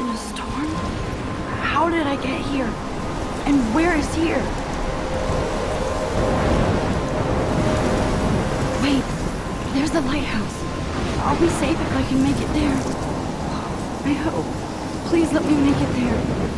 in a storm? How did I get here? And where is here? Wait, there's the lighthouse. I'll be safe if I can make it there. I hope. Please let me make it there.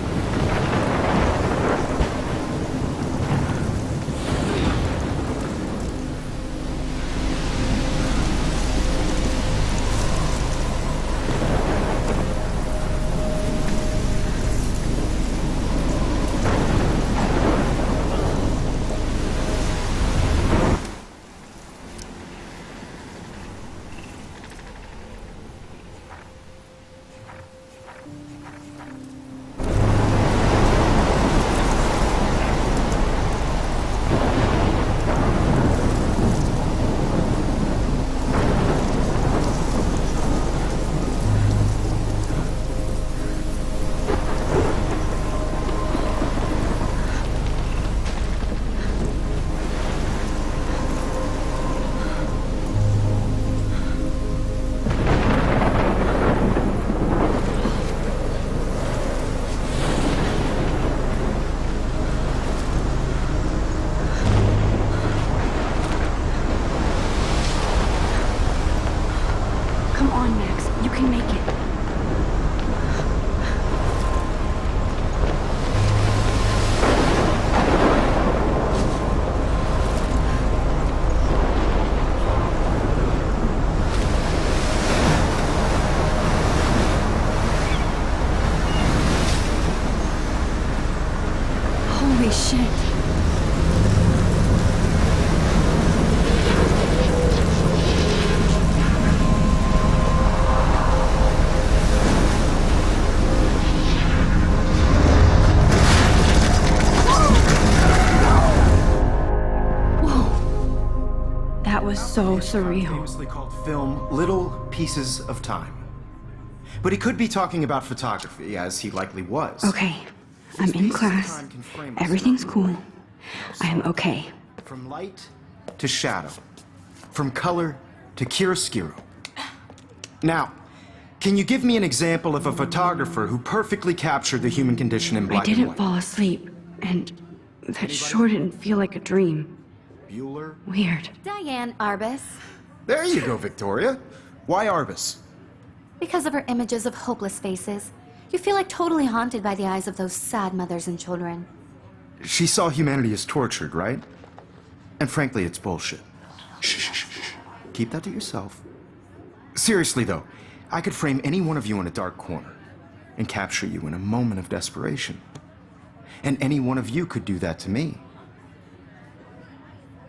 Holy shit. Whoa. That was so surreal. Famously called film Little Pieces of Time. But he could be talking about photography, as he likely was. Okay. I'm in class. Everything's cool. I am okay. From light to shadow. From color to chiaroscuro. Now, can you give me an example of a photographer who perfectly captured the human condition in black and white? I didn't fall asleep, and that sure didn't feel like a dream. Bueller? Weird. Diane Arbus. There you go, Victoria. Why Arbus? Because of her images of hopeless faces. You feel like totally haunted by the eyes of those sad mothers and children. She saw humanity as tortured, right? And frankly, it's bullshit. Shh, shh, shh, shh. Keep that to yourself. Seriously, though, I could frame any one of you in a dark corner and capture you in a moment of desperation. And any one of you could do that to me.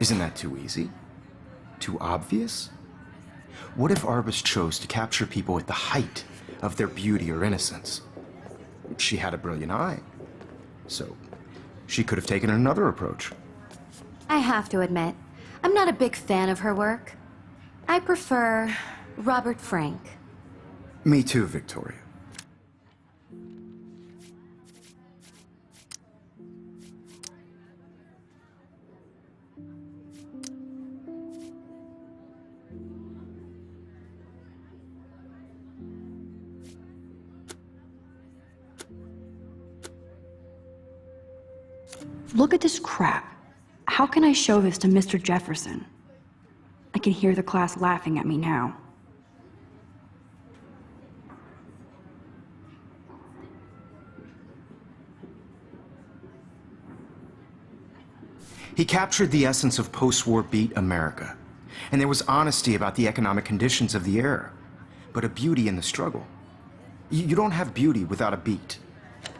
Isn't that too easy? Too obvious? What if Arbus chose to capture people at the height of their beauty or innocence? She had a brilliant eye, so she could have taken another approach. I have to admit, I'm not a big fan of her work. I prefer Robert Frank. Me too, Victoria. Look at this crap. How can I show this to Mr. Jefferson? I can hear the class laughing at me now. He captured the essence of post-war beat America, and there was honesty about the economic conditions of the era, but a beauty in the struggle. You don't have beauty without a beat.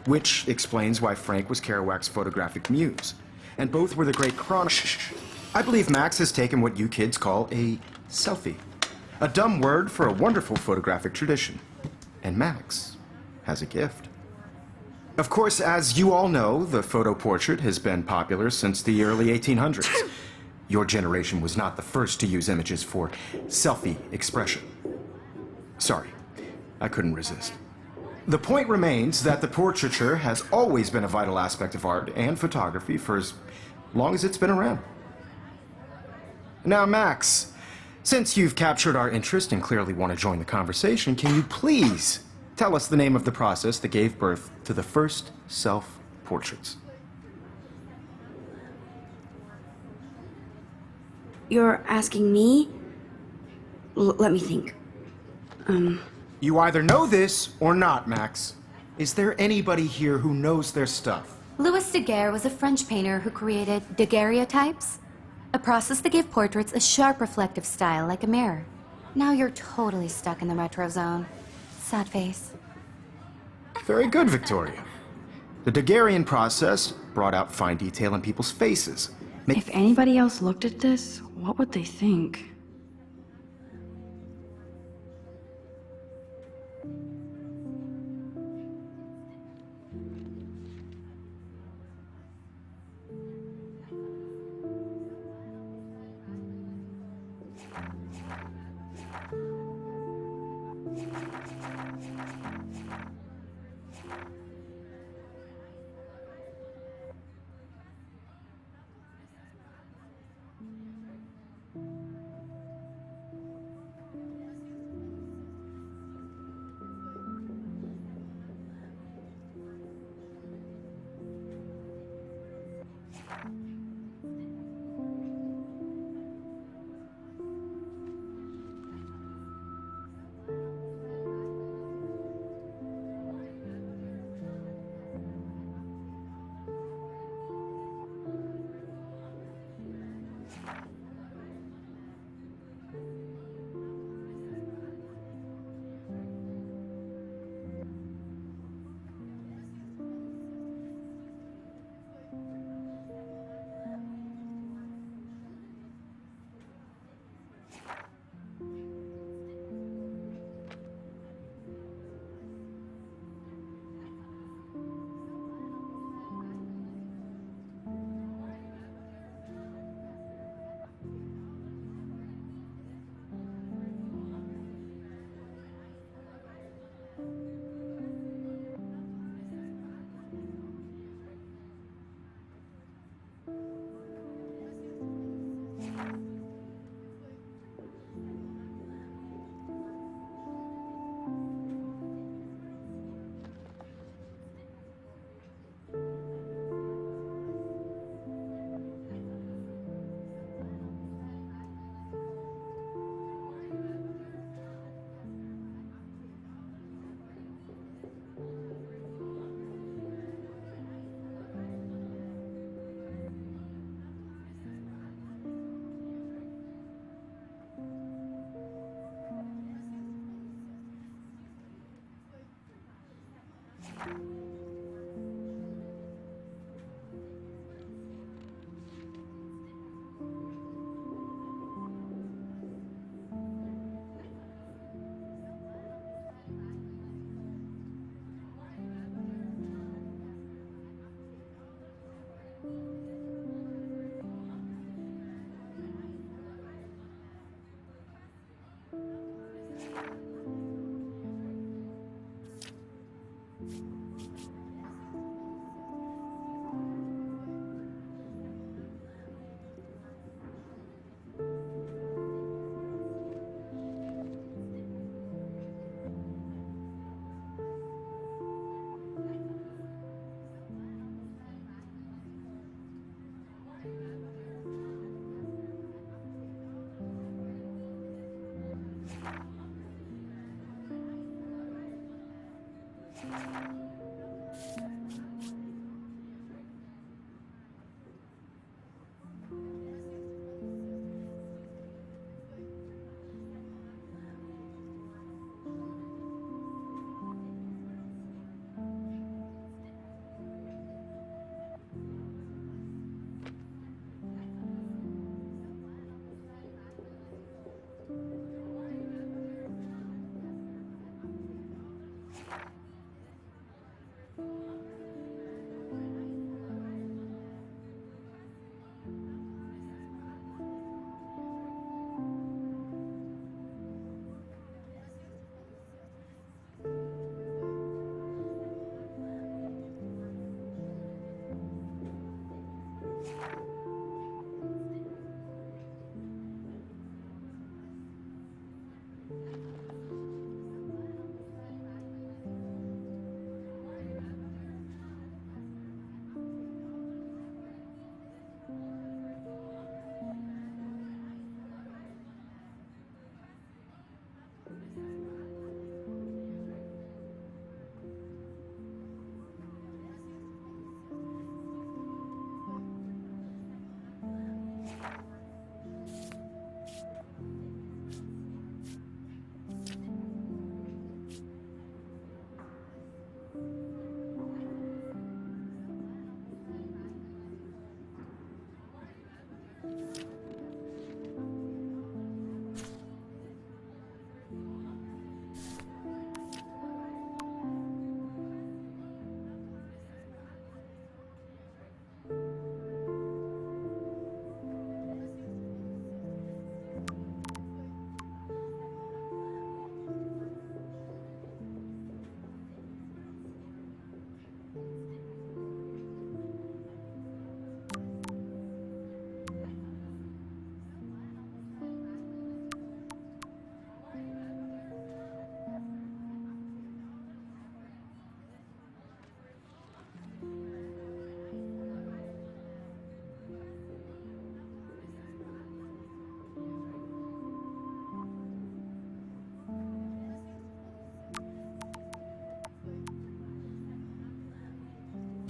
Which explains why Frank was Kerouac's photographic muse. And both were the great I believe Max has taken what you kids call a selfie. A dumb word for a wonderful photographic tradition. And Max has a gift. Of course, as you all know, the photo portrait has been popular since the early 1800s. Your generation was not the first to use images for selfie expression. Sorry, I couldn't resist. The point remains that the portraiture has always been a vital aspect of art and photography for as long as it's been around. Now, Max, since you've captured our interest and clearly want to join the conversation, can you please Tell us the name of the process that gave birth to the first self-portraits. You're asking me? Let me think. You either know this or not, Max. Is there anybody here who knows their stuff? Louis Daguerre was a French painter who created daguerreotypes, a process that gave portraits a sharp reflective style like a mirror. Now you're totally stuck in the retro zone. Sad face. Very good, Victoria. The Daguerrean process brought out fine detail in people's faces. If anybody else looked at this, what would they think?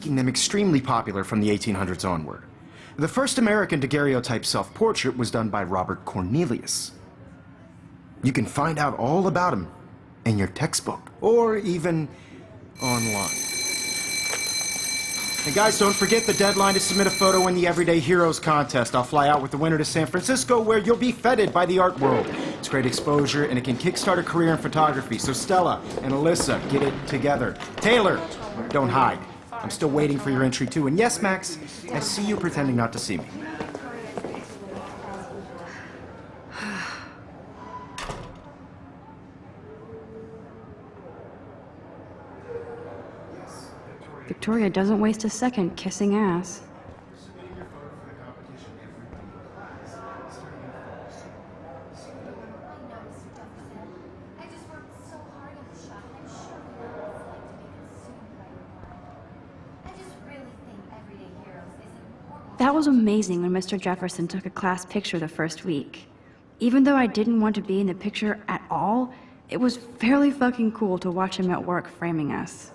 making them extremely popular from the 1800s onward. The first American daguerreotype self-portrait was done by Robert Cornelius. You can find out all about him in your textbook, or even online. And guys, don't forget the deadline to submit a photo in the Everyday Heroes contest. I'll fly out with the winner to San Francisco, where you'll be feted by the art world. It's great exposure, and it can kickstart a career in photography. So Stella and Alyssa, get it together. Taylor, don't hide. I'm still waiting for your entry too. And yes, Max, I see you pretending not to see me. Victoria doesn't waste a second kissing ass. That was amazing when Mr. Jefferson took a class picture the first week. Even though I didn't want to be in the picture at all, it was fairly fucking cool to watch him at work framing us.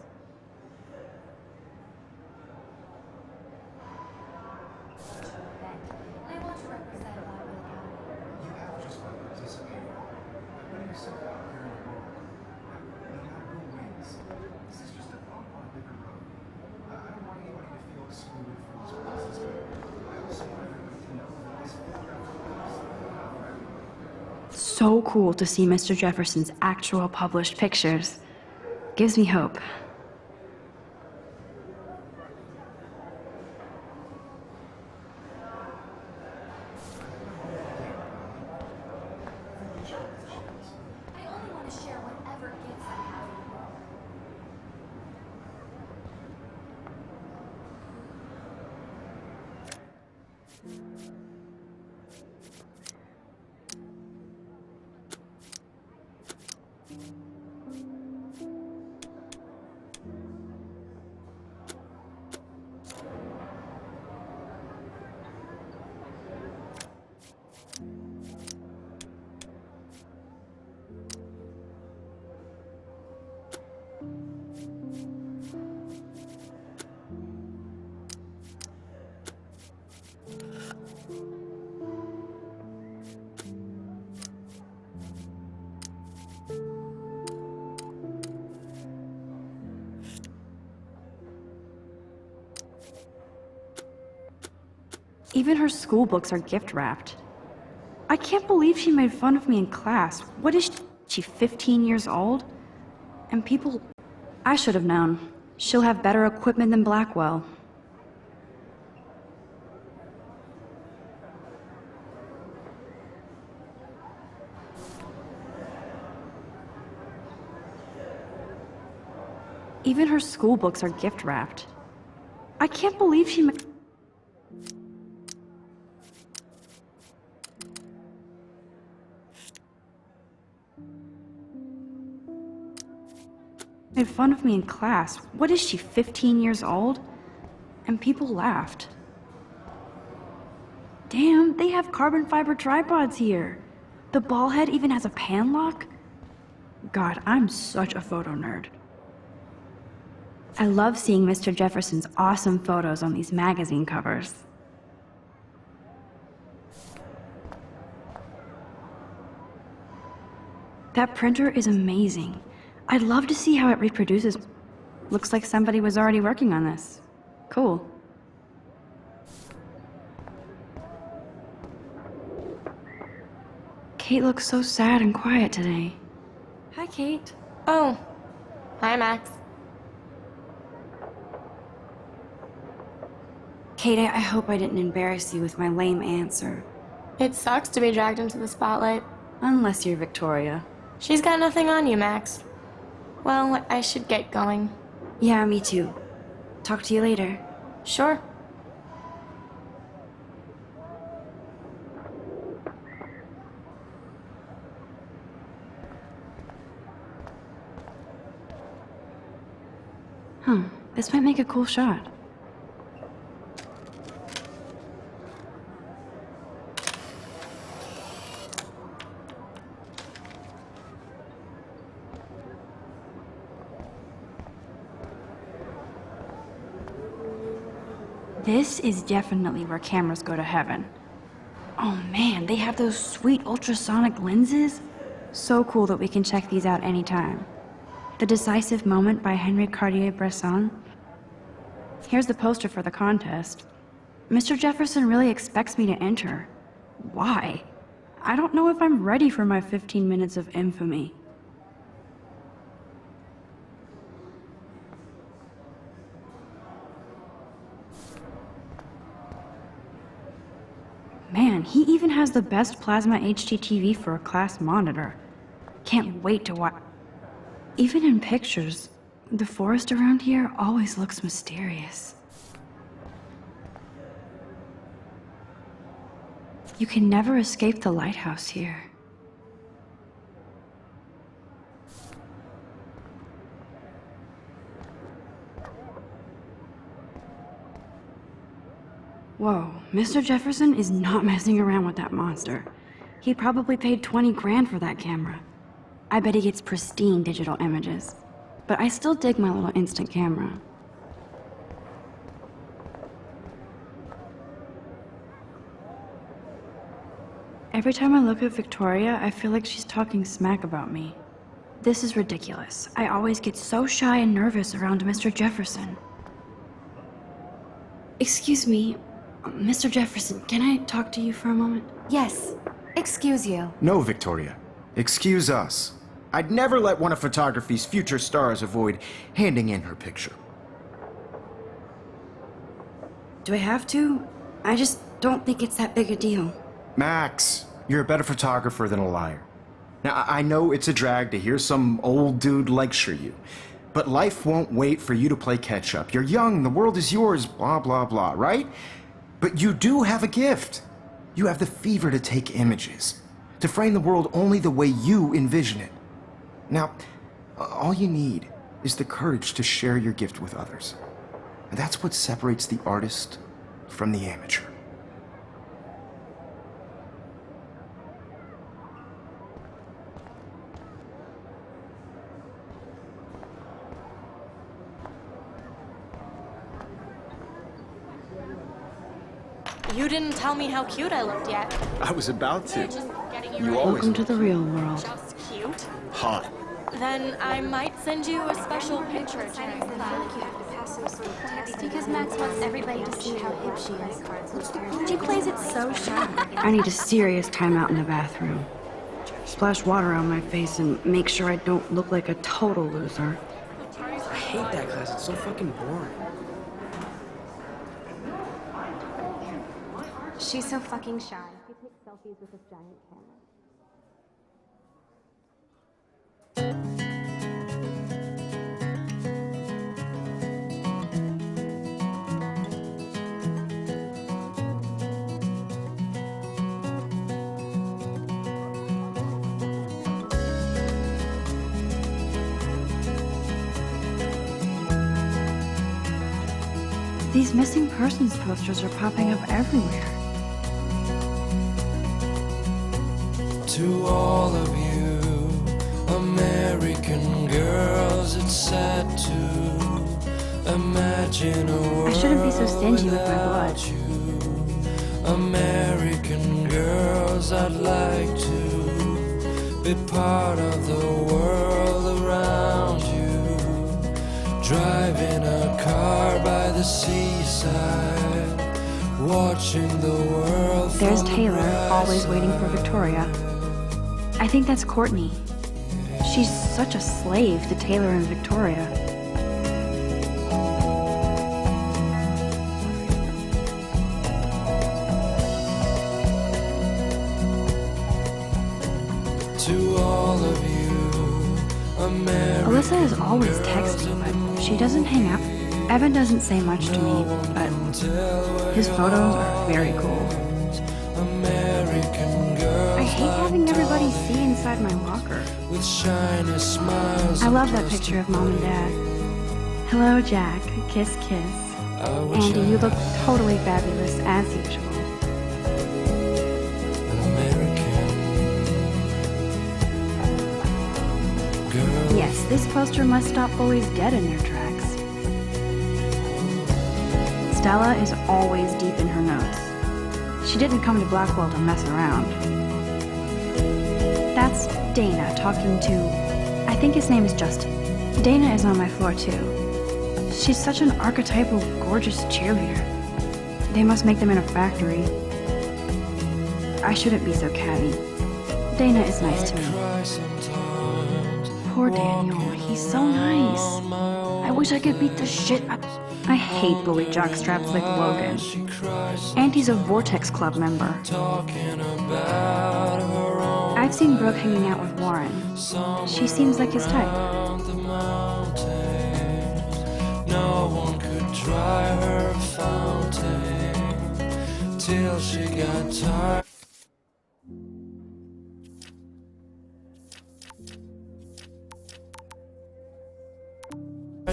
So cool to see Mr. Jefferson's actual published pictures. Gives me hope. Even her school books are gift-wrapped. I can't believe she made fun of me in class. What is she, 15 years old? And people... I should have known. She'll have better equipment than Blackwell. Even her school books are gift-wrapped. I can't believe she made fun of me in class. What is she, 15 years old? And people laughed. Damn, they have carbon fiber tripods here. The ball head even has a pan lock? God, I'm such a photo nerd. I love seeing Mr. Jefferson's awesome photos on these magazine covers. That printer is amazing. I'd love to see how it reproduces. Looks like somebody was already working on this. Cool. Kate looks so sad and quiet today. Hi, Kate. Oh. Hi, Max. Kate, I hope I didn't embarrass you with my lame answer. It sucks to be dragged into the spotlight. Unless you're Victoria. She's got nothing on you, Max. Well, I should get going. Yeah, me too. Talk to you later. Sure. This might make a cool shot. This is definitely where cameras go to heaven. Oh man, they have those sweet ultrasonic lenses. So cool that we can check these out anytime. The Decisive Moment by Henry Cartier-Bresson. Here's the poster for the contest. Mr. Jefferson really expects me to enter. Why? I don't know if I'm ready for my 15 minutes of infamy. Man, he even has the best plasma HDTV for a class monitor. Can't wait to watch. Even in pictures, the forest around here always looks mysterious. You can never escape the lighthouse here. Whoa, Mr. Jefferson is not messing around with that monster. He probably paid 20 grand for that camera. I bet he gets pristine digital images. But I still dig my little instant camera. Every time I look at Victoria, I feel like she's talking smack about me. This is ridiculous. I always get so shy and nervous around Mr. Jefferson. Excuse me, Mr. Jefferson, can I talk to you for a moment? Yes. Excuse you. No, Victoria. Excuse us. I'd never let one of photography's future stars avoid handing in her picture. Do I have to? I just don't think it's that big a deal. Max, you're a better photographer than a liar. Now, I know it's a drag to hear some old dude lecture you, but life won't wait for you to play catch-up. You're young, the world is yours, blah, blah, blah, right? But you do have a gift. You have the fever to take images, to frame the world only the way you envision it. Now, all you need is the courage to share your gift with others. And that's what separates the artist from the amateur. You didn't tell me how cute I looked yet. I was about to. Just getting You always Welcome to the real world. just cute. hot. Then I might send you a special picture. Because Max wants everybody to see how hip she is. She plays it so shy. I need a serious timeout in the bathroom. Splash water on my face and make sure I don't look like a total loser. I hate that class. It's so fucking boring. She's so fucking shy. She takes selfies with this giant camera. These missing persons posters are popping up everywhere. To all of you American girls, it's sad to imagine a world I shouldn't be so stingy with my blood. without you. American girls, I'd like to be part of the world around you. Driving a car by the seaside, watching the world. There's from the Taylor, bright always waiting for side. Victoria. I think that's Courtney. She's such a slave to Taylor and Victoria. To all of you American Alyssa is always texting, but she doesn't hang out. Evan doesn't say much to me, but his photos are very cool. American girls I hate having everybody see inside my locker. with shiny smiles. I love that picture of Mom and Dad. Hello, Jack. Kiss, kiss. I wish Andy, I you look had totally fabulous, as usual. an American girl. Yes, this poster must stop bullies dead in their tracks. Stella is always deep in her notes. She didn't come to Blackwell to mess around. That's Dana talking to... I think his name is Justin. Dana is on my floor too. She's such an archetypal, gorgeous cheerleader. They must make them in a factory. I shouldn't be so catty. Dana is nice to me. Poor Daniel, he's so nice. I wish I could beat the shit out... I hate bully jockstraps like Logan. And he's a Vortex Club member. I've seen Brooke hanging out with Warren. She seems like his type. No one could dry her fountain till she got tired.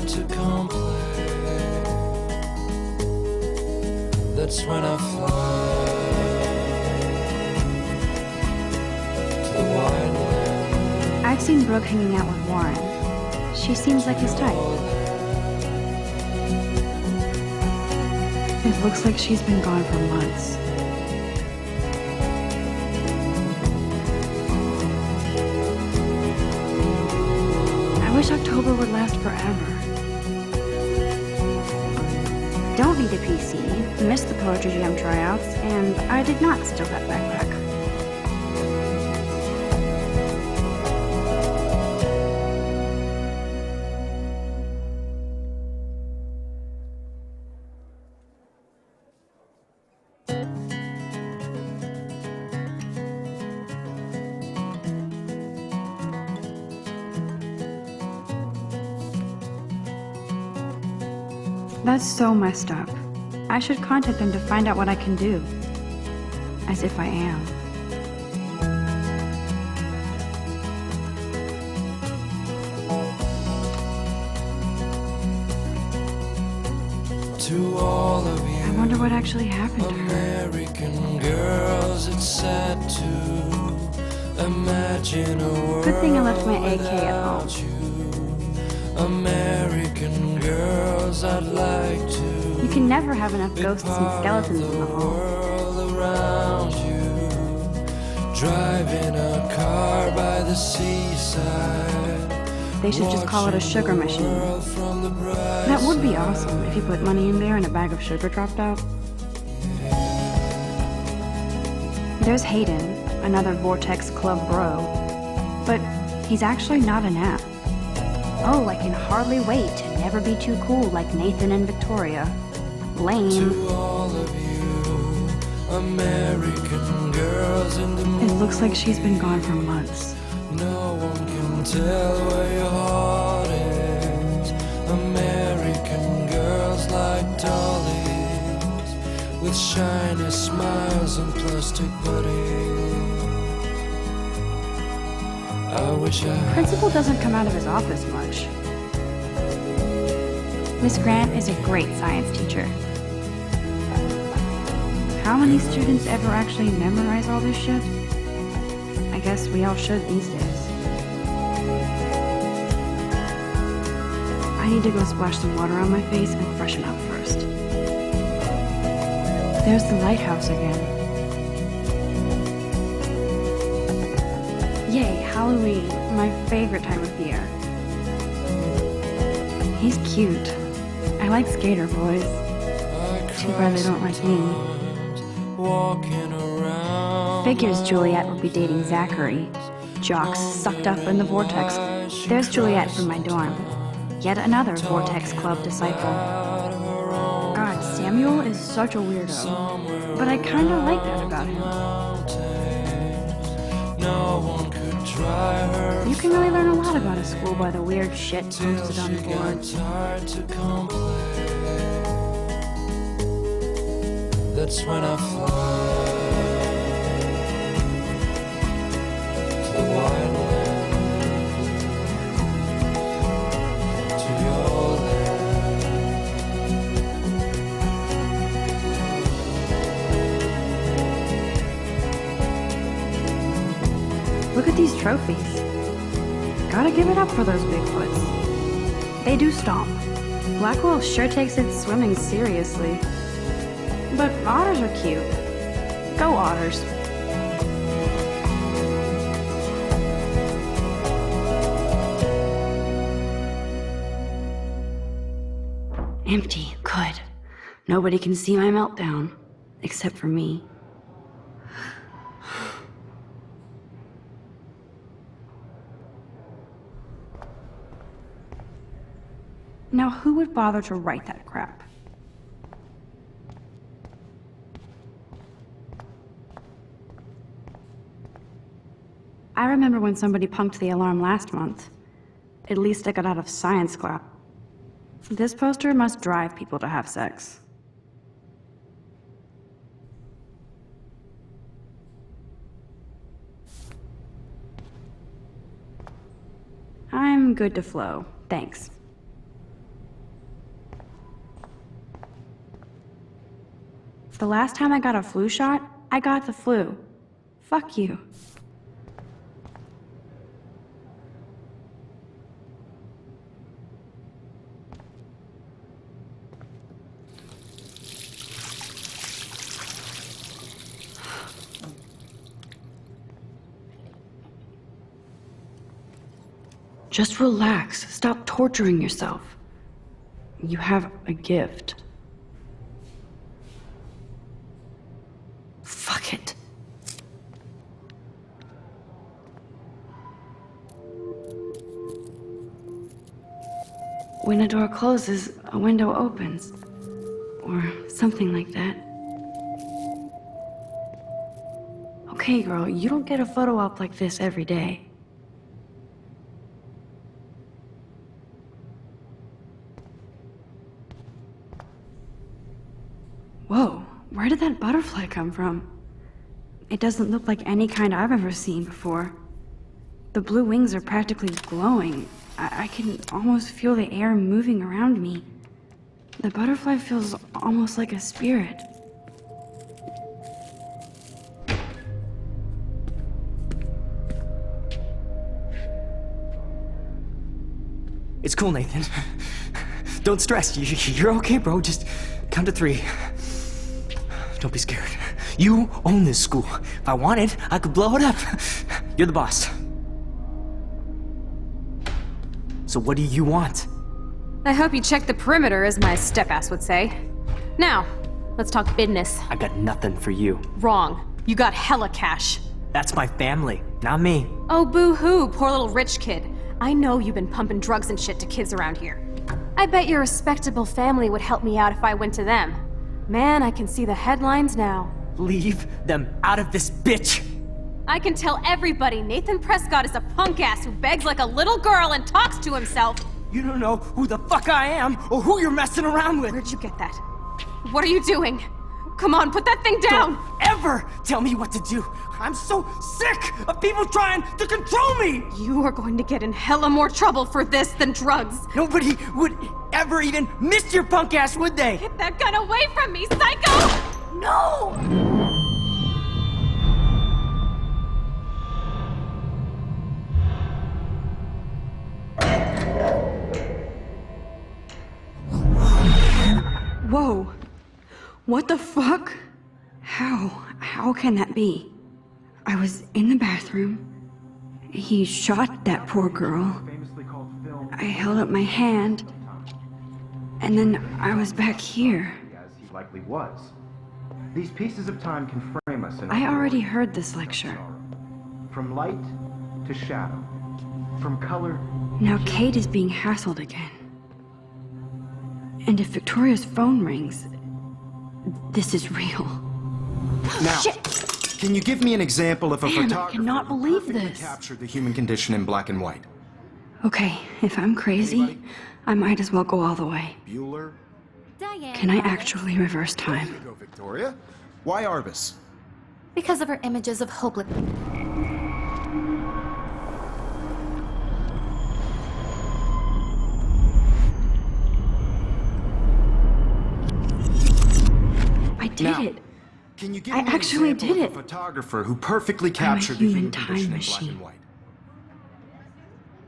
To complain, that's when I fly to the wide land. I've seen Brooke hanging out with Warren. She seems like his type. It looks like she's been gone for months. I wish October would last forever. Don't need a PC, missed the Poetry Jam tryouts, and I did not steal that backpack. That's so messed up. I should contact them to find out what I can do. As if I am. To all of you I wonder what actually happened to her. American girls, it's sad to imagine a world Good thing I left my AK at home. without you. American girls, I'd like to You can never have enough ghosts and skeletons in the hall. world around you, driving a car by the seaside. They should just call it a sugar machine. World from the bright That would be awesome if you put money in there and a bag of sugar dropped out. There's Hayden, another Vortex Club bro. But he's actually not an app. Oh, I can hardly wait to never be too cool like Nathan and Victoria. Lame. to all of you, American girls in the It looks like she's been gone for months. No one can tell where your heart is. American girls like dollies, with shiny smiles and plastic bodies. I wish I had Principal doesn't come out of his office much. Miss Grant is a great science teacher. How many students ever actually memorize all this shit? I guess we all should these days. I need to go splash some water on my face and freshen up first. There's the lighthouse again. Yay, Halloween, my favorite time of year. He's cute. I like skater boys. Too bad they don't like me. walking around. Figures Juliet would be dating Zachary. Jocks sucked up in the vortex. There's Juliet from my dorm. Yet another Vortex Club disciple. God, Samuel is such a weirdo. But I kinda like that about him. No one could try her. You can really learn a lot about a school by the weird shit posted on the board. Hard to complain. That's when I fly to the wide land, to your land. Look at these trophies. Gotta give it up for those Bigfoots. They do stomp. Blackwell sure takes its swimming seriously. But otters are cute. Go otters. Empty. Good. Nobody can see my meltdown. Except for me. Now, who would bother to write that crap? I remember when somebody punked the alarm last month. At least I got out of science class. This poster must drive people to have sex. I'm good to flow. Thanks. The last time I got a flu shot, I got the flu. Fuck you. Just relax. Stop torturing yourself. You have a gift. Fuck it. When a door closes, a window opens. Or something like that. Okay, girl, you don't get a photo op like this every day. Whoa, where did that butterfly come from? It doesn't look like any kind I've ever seen before. The blue wings are practically glowing. I can almost feel the air moving around me. The butterfly feels almost like a spirit. It's cool, Nathan. Don't stress. You're okay, bro. Just count to 3. Don't be scared. You own this school. If I wanted, I could blow it up. You're the boss. So what do you want? I hope you checked the perimeter, as my step-ass would say. Now, let's talk business. I got nothing for you. Wrong. You got hella cash. That's my family, not me. Oh, boo-hoo, poor little rich kid. I know you've been pumping drugs and shit to kids around here. I bet your respectable family would help me out if I went to them. Man, I can see the headlines now. Leave them out of this bitch! I can tell everybody Nathan Prescott is a punk ass who begs like a little girl and talks to himself. You don't know who the fuck I am or who you're messing around with. Where'd you get that? What are you doing? Come on, put that thing down! Don't ever tell me what to do. I'm so sick of people trying to control me! You are going to get in hella more trouble for this than drugs. Nobody would ever even miss your punk ass, would they? Get that gun away from me, psycho! No! Whoa. What the fuck? How can that be? I was in the bathroom. He shot that poor girl. I held up my hand. And then I was back here. As he likely was. These pieces of time can frame us in I already heard this lecture. From light to shadow. From color. Now Kate is being hassled again. And if Victoria's phone rings, this is real. Now, Shit! Can you give me an example of a Man, I photographer cannot believe who perfectly this. captured the human condition in black and white? Okay, if I'm crazy, Anybody? I might as well go all the way. Bueller? Diane. Can I actually reverse time? There you go, Victoria. Why Arbus? Because of her images of hopeless. I did Now, it. Can you give I me an actually example did of a it. photographer who perfectly captured the human human time condition in black machine. and white?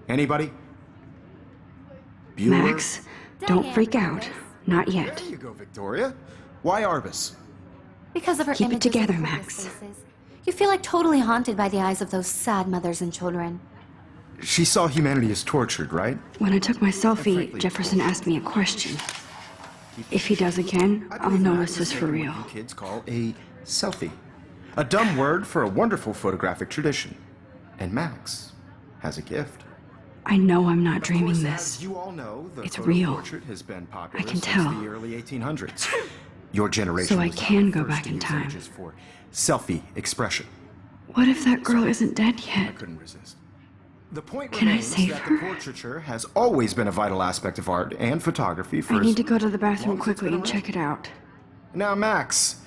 Anybody? Bueller. Max, don't freak out. Not yet. There you go, Victoria. Why Arbus? Because of her Keep it images together, of Max. hopeless faces. You feel like totally haunted by the eyes of those sad mothers and children. She saw humanity as tortured, right? When I took my selfie, Jefferson asked me a question. If he does again, I'll notice this for real. What you kids call a selfie. A dumb word for a wonderful photographic tradition. And Max has a gift. I know I'm not Of dreaming course, this. as you all know, the It's photo real. portrait has been popular I can since tell. the early 1800s. Your generation So I was not can the go first back to in use time. images for selfie expression. What if that girl isn't dead I yet? couldn't resist. The point Can I remains save that her? the portraiture has always been a vital aspect of art and photography for I as need to go to the bathroom long as it's quickly been and around. check it out. Now, Max,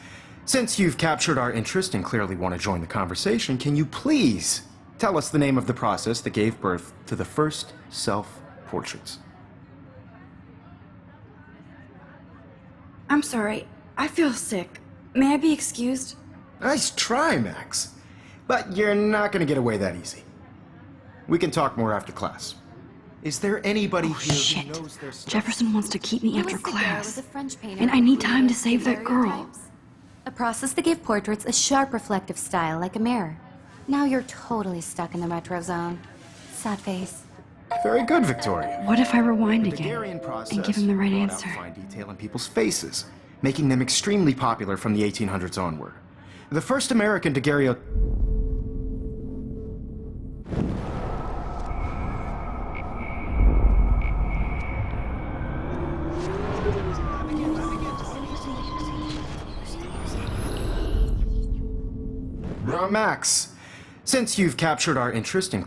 since you've captured our interest and clearly want to join the conversation, can you please tell us the name of the process that gave birth to the first self-portraits? I'm sorry. I feel sick. May I be excused? Nice try, Max. But you're not going to get away that easy. We can talk more after class. Is there anybody Oh, here shit. who knows their stuff? Jefferson wants to keep me after Louis Daguerre was class. a French painter And I who need time to created save that girl. daguerreotypes, a process that gave portraits a sharp reflective style like a mirror. Now you're totally stuck in the retro zone. Sad face. Very good, Victoria. What if I rewind The again Daguerrean process and give him the right brought out answer? fine detail in people's faces, making them extremely popular from the 1800s onward. The first American daguerreotype. Max, since you've captured our interest in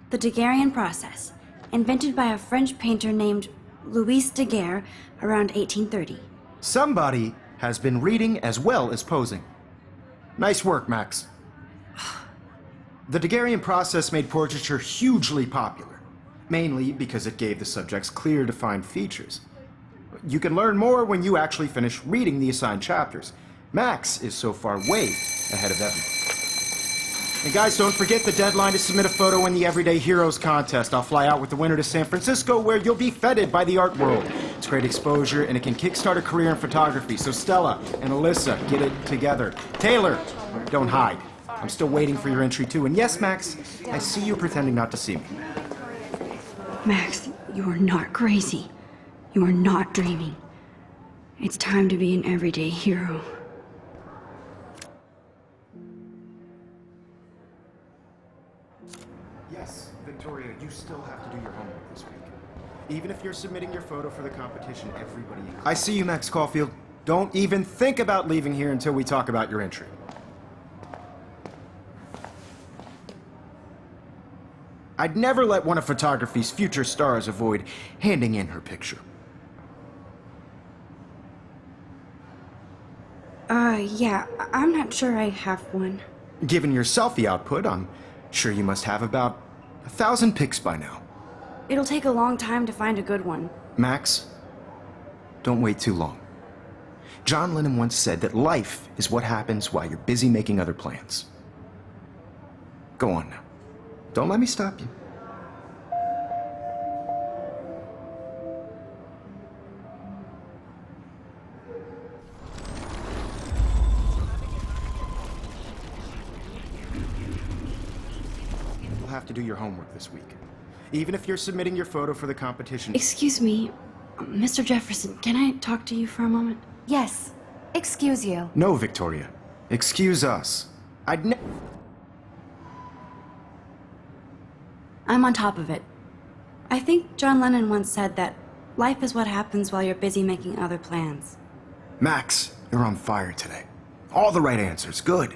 The Daguerrean process, invented by a French painter named Louis Daguerre around 1830. somebody has been reading as well as posing. Nice work, Max. The Daguerrean process made portraiture hugely popular, mainly because it gave the subjects clear, defined features. You can learn more when you actually finish reading the assigned chapters. Max is so far way ahead of everyone. And guys, don't forget the deadline to submit a photo in the Everyday Heroes contest. I'll fly out with the winner to San Francisco, where you'll be feted by the art world. It's great exposure, and it can kickstart a career in photography. So Stella and Alyssa, get it together. Taylor, don't hide. I'm still waiting for your entry too. And yes, Max, I see you pretending not to see me. Max, you are not crazy. You are not dreaming. It's time to be an everyday hero. Yes, Victoria, you still have to do your homework this week. Even if you're submitting your photo for the competition, everybody... I see you, Max Caulfield. Don't even think about leaving here until we talk about your entry. I'd never let one of photography's future stars avoid handing in her picture. Yeah, I'm not sure I have one. Given your selfie output, I'm sure you must have about 1,000 pics by now. It'll take a long time to find a good one. Max, don't wait too long. John Lennon once said that life is what happens while you're busy making other plans. Go on now. Don't let me stop you. You'll have to do your homework this week. Even if you're submitting your photo for the competition. Excuse me, Mr. Jefferson, can I talk to you for a moment? Yes. Excuse you. No, Victoria. Excuse us. I'm on top of it. I think John Lennon once said that life is what happens while you're busy making other plans. Max, you're on fire today. All the right answers. Good.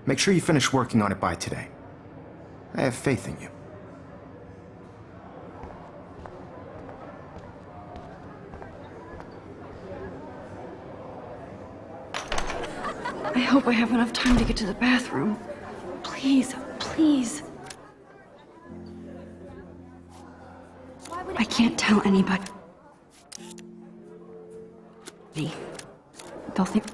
Make sure you finish working on it by today. I have faith in you. I hope I have enough time to get to the bathroom. Please, please. I can't tell anybody. They'll think